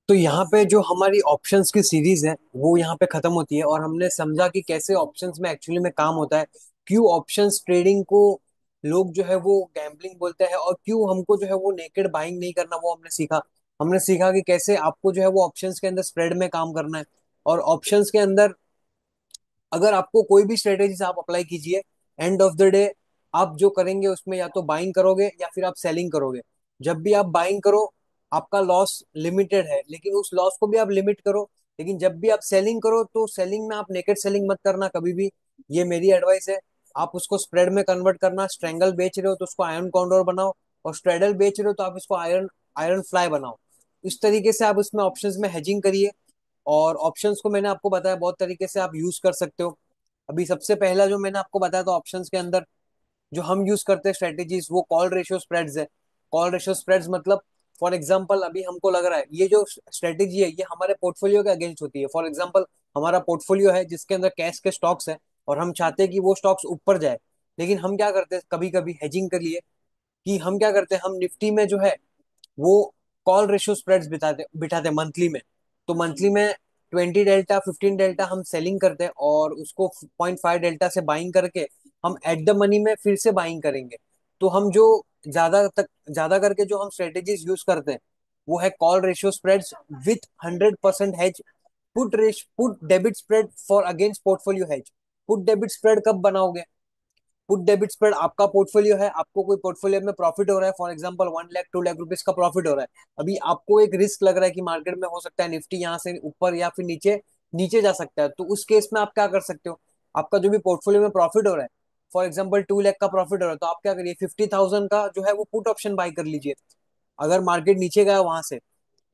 तो यहाँ पे जो हमारी ऑप्शंस की सीरीज है वो यहाँ पे खत्म होती है, और हमने समझा कि कैसे ऑप्शंस में एक्चुअली में काम होता है, क्यों ऑप्शंस ट्रेडिंग को लोग जो है वो गैम्बलिंग बोलते हैं, और क्यों हमको जो है वो नेकेड बाइंग नहीं करना, वो हमने सीखा। हमने सीखा कि कैसे आपको जो है वो ऑप्शंस के अंदर स्प्रेड में काम करना है। और ऑप्शंस के अंदर अगर आपको कोई भी स्ट्रेटेजी आप अप्लाई कीजिए, एंड ऑफ द डे आप जो करेंगे उसमें या तो बाइंग करोगे या फिर आप सेलिंग करोगे। जब भी आप बाइंग करो आपका लॉस लिमिटेड है, लेकिन उस लॉस को भी आप लिमिट करो। लेकिन जब भी आप सेलिंग करो तो सेलिंग में आप नेकेड सेलिंग मत करना कभी भी। ये मेरी एडवाइस है। आप उसको स्प्रेड में कन्वर्ट करना। स्ट्रेंगल बेच रहे हो तो उसको आयरन कॉन्डोर बनाओ, और स्ट्रेडल बेच रहे हो तो आप इसको आयरन आयरन फ्लाई बनाओ। इस तरीके से आप उसमें ऑप्शंस में हेजिंग करिए। और ऑप्शंस को मैंने आपको बताया बहुत तरीके से आप यूज कर सकते हो। अभी सबसे पहला जो मैंने आपको बताया था ऑप्शंस के अंदर जो हम यूज करते हैं स्ट्रेटेजीज, वो कॉल रेशियो स्प्रेड्स है। कॉल रेशियो स्प्रेड्स मतलब, फॉर एग्जांपल अभी हमको लग रहा है ये जो स्ट्रेटेजी है ये हमारे पोर्टफोलियो के अगेंस्ट होती है। फॉर एग्जांपल हमारा पोर्टफोलियो है जिसके अंदर कैश के स्टॉक्स है, और हम चाहते हैं कि वो स्टॉक्स ऊपर जाए। लेकिन हम क्या करते हैं कभी कभी हेजिंग के लिए, कि हम क्या करते हैं, हम निफ्टी में जो है वो कॉल रेशियो स्प्रेड्स बिठाते बिठाते मंथली में। तो मंथली में 20 डेल्टा 15 डेल्टा हम सेलिंग करते हैं, और उसको 0.5 डेल्टा से बाइंग करके हम एट द मनी में फिर से बाइंग करेंगे। तो हम जो ज्यादा करके जो हम स्ट्रेटेजीज यूज करते हैं वो है call ratio spreads with 100% hedge. Put debit spread for against portfolio hedge. Put debit spread कब बनाओगे? पुट डेबिट स्प्रेड आपका पोर्टफोलियो है, आपको कोई पोर्टफोलियो में प्रॉफिट हो रहा है, for example 1 lakh 2 lakh rupees का प्रॉफिट हो रहा है। अभी आपको एक रिस्क लग रहा है कि मार्केट में हो सकता है निफ्टी यहाँ से ऊपर या फिर नीचे नीचे जा सकता है। तो उस केस में आप क्या कर सकते हो? आपका जो भी पोर्टफोलियो में प्रॉफिट हो रहा है, फॉर एग्जाम्पल 2 लाख का प्रॉफिट हो रहा है, तो आप क्या करिए 50,000 का जो है वो पुट ऑप्शन बाय कर लीजिए। अगर मार्केट नीचे गया वहां से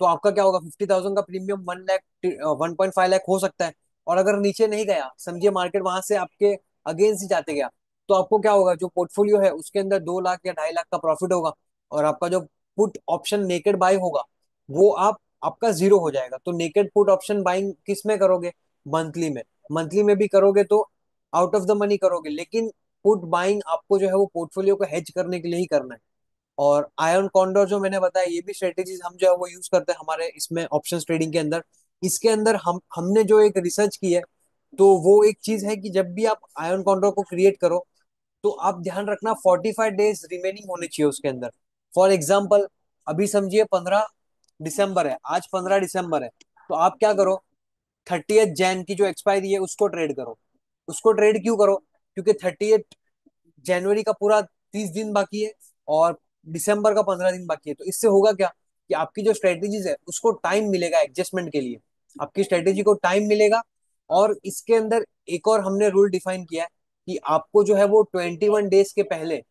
तो आपका क्या होगा, 50,000 का प्रीमियम 1 लाख 1.5 लाख हो सकता है। और अगर नीचे नहीं गया, समझिए मार्केट वहां से आपके अगेंस्ट ही जाते गया, तो आपको क्या होगा, जो पोर्टफोलियो है उसके अंदर 2 लाख या 2.5 लाख का प्रॉफिट होगा। और आपका जो पुट ऑप्शन नेकेड बाय होगा वो आपका जीरो हो जाएगा। तो नेकेड पुट ऑप्शन बाइंग किस में करोगे? मंथली में। मंथली में भी करोगे तो आउट ऑफ द मनी करोगे, लेकिन पुट बाइंग आपको जो है वो पोर्टफोलियो को हेज करने के लिए ही करना है। और आयरन कॉन्डोर जो मैंने बताया, ये भी स्ट्रेटेजीज हम जो है वो यूज करते हैं हमारे इसमें ऑप्शन ट्रेडिंग के अंदर। इसके अंदर हमने जो एक रिसर्च की है, तो वो एक चीज है कि जब भी आप आयरन कॉन्डोर को क्रिएट करो तो आप ध्यान रखना 45 डेज रिमेनिंग होने चाहिए उसके अंदर। फॉर एग्जाम्पल अभी समझिए 15 दिसंबर है, आज 15 दिसंबर है, तो आप क्या करो, 30 जैन की जो एक्सपायरी है उसको ट्रेड करो। उसको ट्रेड क्यों करो? क्योंकि 30 जनवरी का पूरा 30 दिन बाकी है, और दिसंबर का 15 दिन बाकी है। तो इससे होगा क्या कि आपकी जो स्ट्रेटेजीज है उसको टाइम मिलेगा एडजस्टमेंट के लिए। आपकी स्ट्रेटेजी को टाइम मिलेगा। और इसके अंदर एक और हमने रूल डिफाइन किया है कि आपको जो है वो 21 डेज के पहले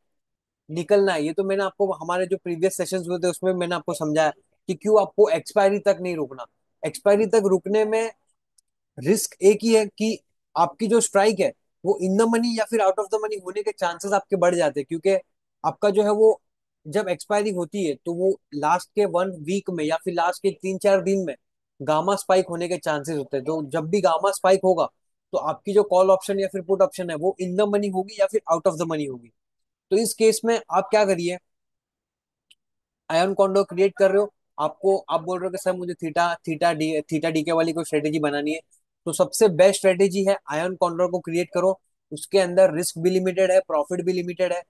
निकलना है। ये तो मैंने आपको हमारे जो प्रीवियस सेशंस हुए थे उसमें मैंने आपको समझाया कि क्यों आपको एक्सपायरी तक नहीं रुकना। एक्सपायरी तक रुकने में रिस्क एक ही है कि आपकी जो स्ट्राइक है वो इन द मनी या फिर आउट ऑफ द मनी होने के चांसेस आपके बढ़ जाते हैं, क्योंकि आपका जो है वो जब एक्सपायरी होती है तो वो लास्ट के 1 वीक में या फिर लास्ट के 3 4 दिन में गामा स्पाइक होने के चांसेस होते हैं। तो जब भी गामा स्पाइक होगा तो आपकी जो कॉल ऑप्शन या फिर पुट ऑप्शन है वो इन द मनी होगी या फिर आउट ऑफ द मनी होगी। तो इस केस में आप क्या करिए, आयन कॉन्डो क्रिएट कर रहे हो, आपको आप बोल रहे हो कि सर मुझे थीटा डी के वाली कोई स्ट्रेटेजी बनानी है, तो सबसे बेस्ट स्ट्रेटेजी है आयन कॉन्डो को क्रिएट करो। उसके अंदर रिस्क भी लिमिटेड है, प्रॉफिट भी लिमिटेड है।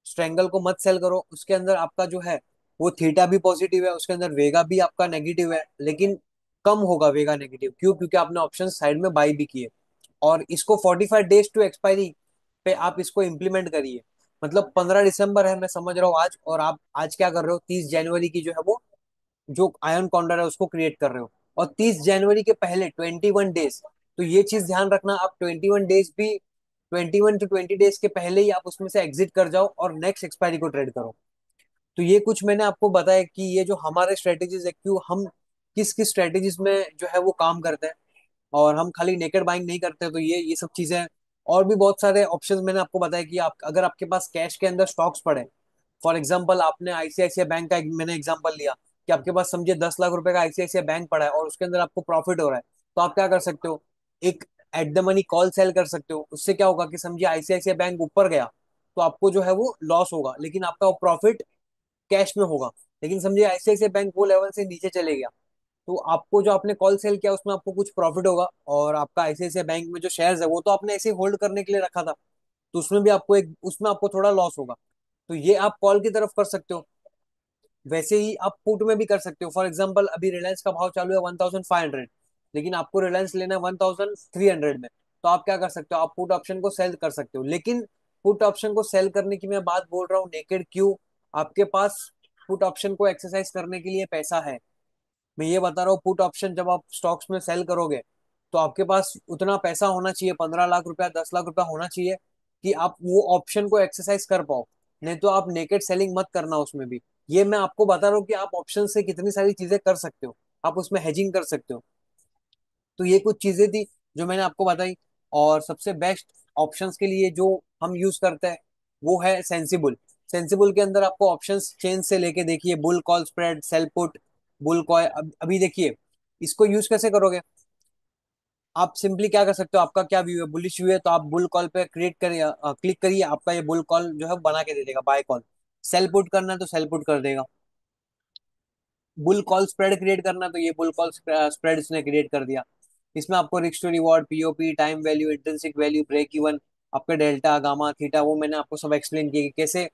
स्ट्रेंगल को मत सेल करो, उसके अंदर आपका जो है वो थीटा भी पॉजिटिव है, उसके अंदर वेगा भी आपका नेगेटिव है, लेकिन कम होगा वेगा नेगेटिव। क्यों? क्योंकि आपने ऑप्शन साइड में बाई भी किए। और इसको 45 डेज टू एक्सपायरी पे आप इसको इम्प्लीमेंट करिए। मतलब 15 दिसंबर है, मैं समझ रहा हूँ आज, और आप आज क्या कर रहे हो, 30 जनवरी की जो है वो जो आयन कॉन्डर है उसको क्रिएट कर रहे हो, और 30 जनवरी के पहले 21 डेज। तो ये चीज ध्यान रखना, आप 21 डेज भी 21 to 20 डेज के पहले ही आप उसमें से एग्जिट कर जाओ और नेक्स्ट एक्सपायरी को ट्रेड करो। तो ये कुछ मैंने आपको बताया कि ये जो हमारे स्ट्रेटेजीज है, क्यों हम किस किस स्ट्रेटेजीज में जो है वो काम करते हैं, और हम खाली नेकेड बाइंग नहीं करते। तो ये सब चीजें हैं। और भी बहुत सारे ऑप्शंस मैंने आपको बताया कि आप अगर आपके पास कैश के अंदर स्टॉक्स पड़े, फॉर एग्जांपल आपने आईसीआईसीआई बैंक का मैंने एग्जांपल लिया कि आपके पास समझिए 10 लाख रुपए का आईसीआईसीआई बैंक पड़ा है और उसके अंदर आपको प्रॉफिट हो रहा है, तो आप क्या कर सकते हो, एक at the money call sell कर सकते हो। उससे क्या होगा कि समझिए आईसीआईसीआई बैंक ऊपर गया तो आपको जो है वो लॉस होगा, लेकिन आपका प्रॉफिट कैश में होगा। लेकिन समझिए आईसीआईसीआई बैंक वो लेवल से नीचे चले गया, तो आपको जो आपने कॉल सेल किया उसमें आपको कुछ प्रॉफिट होगा, और आपका आईसीआईसीआई बैंक में जो शेयर्स है वो तो आपने ऐसे ही होल्ड करने के लिए रखा था, तो उसमें भी आपको एक उसमें आपको थोड़ा लॉस होगा। तो ये आप कॉल की तरफ कर सकते हो। वैसे ही आप पुट में भी कर सकते हो। फॉर एग्जाम्पल अभी रिलायंस का भाव चालू है 1500, लेकिन आपको रिलायंस लेना है 1300 में, तो आप क्या कर सकते हो, आप पुट ऑप्शन को सेल कर सकते हो। लेकिन पुट ऑप्शन को सेल करने की मैं बात बोल रहा हूँ नेकेड क्यू, आपके पास पुट ऑप्शन को एक्सरसाइज करने के लिए पैसा है। मैं ये बता रहा हूँ, पुट ऑप्शन जब आप स्टॉक्स में सेल करोगे तो आपके पास उतना पैसा होना चाहिए, 15 लाख रुपया 10 लाख रुपया होना चाहिए कि आप वो ऑप्शन को एक्सरसाइज कर पाओ। नहीं तो आप नेकेड सेलिंग मत करना उसमें भी। ये मैं आपको बता रहा हूँ कि आप ऑप्शन से कितनी सारी चीजें कर सकते हो, आप उसमें हेजिंग कर सकते हो। तो ये कुछ चीजें थी जो मैंने आपको बताई। और सबसे बेस्ट ऑप्शंस के लिए जो हम यूज करते हैं वो है सेंसिबल। सेंसिबल के अंदर आपको ऑप्शंस चेन से लेके देखिए, bull call spread, sell put, bull कॉय। अभी देखिए इसको यूज कैसे करोगे। आप सिंपली क्या कर सकते हो, आपका क्या व्यू है, बुलिश व्यू है तो आप बुल कॉल पे क्रिएट करिए, क्लिक करिए, आपका ये बुल कॉल जो है बना के दे देगा बाय कॉल। सेल पुट करना है तो सेल पुट कर देगा। बुल कॉल स्प्रेड क्रिएट करना है तो ये बुल कॉल स्प्रेड इसने क्रिएट कर दिया। इसमें आपको risk to reward, POP, time value, intrinsic value, break even, आपके डेल्टा, गामा, थीटा, वो मैंने आपको सब एक्सप्लेन किया कि कैसे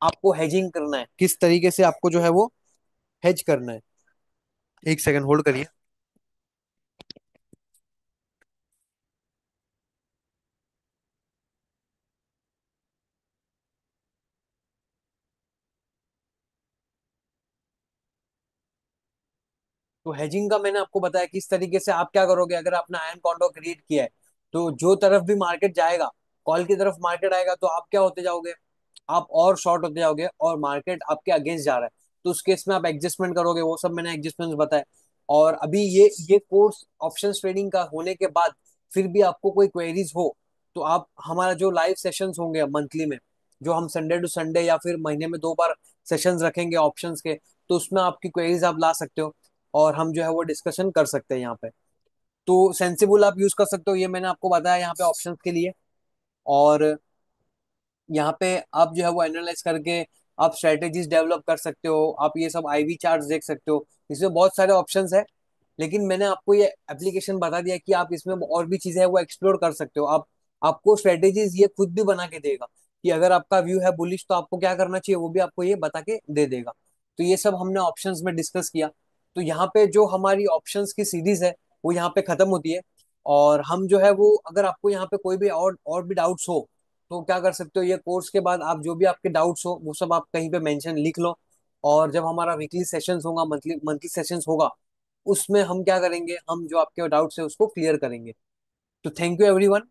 आपको हेजिंग करना है, किस तरीके से आपको जो है वो हेज करना है। एक सेकंड होल्ड करिए। तो हेजिंग का मैंने आपको बताया किस तरीके से आप क्या करोगे। अगर आपने आयन कॉन्ट्रैक्ट क्रिएट किया है तो जो तरफ भी मार्केट जाएगा, कॉल की तरफ मार्केट आएगा तो आप क्या होते जाओगे, आप और शॉर्ट होते जाओगे, और मार्केट आपके अगेंस्ट जा रहा है तो उस केस में आप एडजस्टमेंट करोगे। वो सब मैंने एडजस्टमेंट बताए। और अभी ये कोर्स ऑप्शन ट्रेडिंग का होने के बाद फिर भी आपको कोई क्वेरीज हो तो आप हमारा जो लाइव सेशंस होंगे मंथली में, जो हम संडे टू संडे या फिर महीने में 2 बार सेशंस रखेंगे ऑप्शंस के, तो उसमें आपकी क्वेरीज आप ला सकते हो और हम जो है वो डिस्कशन कर सकते हैं यहाँ पे। तो सेंसिबल आप यूज कर सकते हो, ये मैंने आपको बताया यहाँ पे ऑप्शंस के लिए। और यहाँ पे आप जो है वो एनालाइज करके आप स्ट्रेटेजीज डेवलप कर सकते हो, आप ये सब आईवी चार्ट्स देख सकते हो। इसमें बहुत सारे ऑप्शंस है, लेकिन मैंने आपको ये एप्लीकेशन बता दिया कि आप इसमें और भी चीजें हैं वो एक्सप्लोर कर सकते हो। आप आपको स्ट्रेटेजीज ये खुद भी बना के देगा कि अगर आपका व्यू है बुलिश तो आपको क्या करना चाहिए, वो भी आपको ये बता के दे देगा। तो ये सब हमने ऑप्शंस में डिस्कस किया। तो यहाँ पे जो हमारी ऑप्शंस की सीरीज है वो यहाँ पे खत्म होती है। और हम जो है वो, अगर आपको यहाँ पे कोई भी और भी डाउट्स हो तो क्या कर सकते हो, ये कोर्स के बाद आप जो भी आपके डाउट्स हो वो सब आप कहीं पे मेंशन लिख लो। और जब हमारा वीकली सेशंस होगा, मंथली मंथली सेशंस होगा, उसमें हम क्या करेंगे, हम जो आपके डाउट्स है उसको क्लियर करेंगे। तो थैंक यू एवरीवन।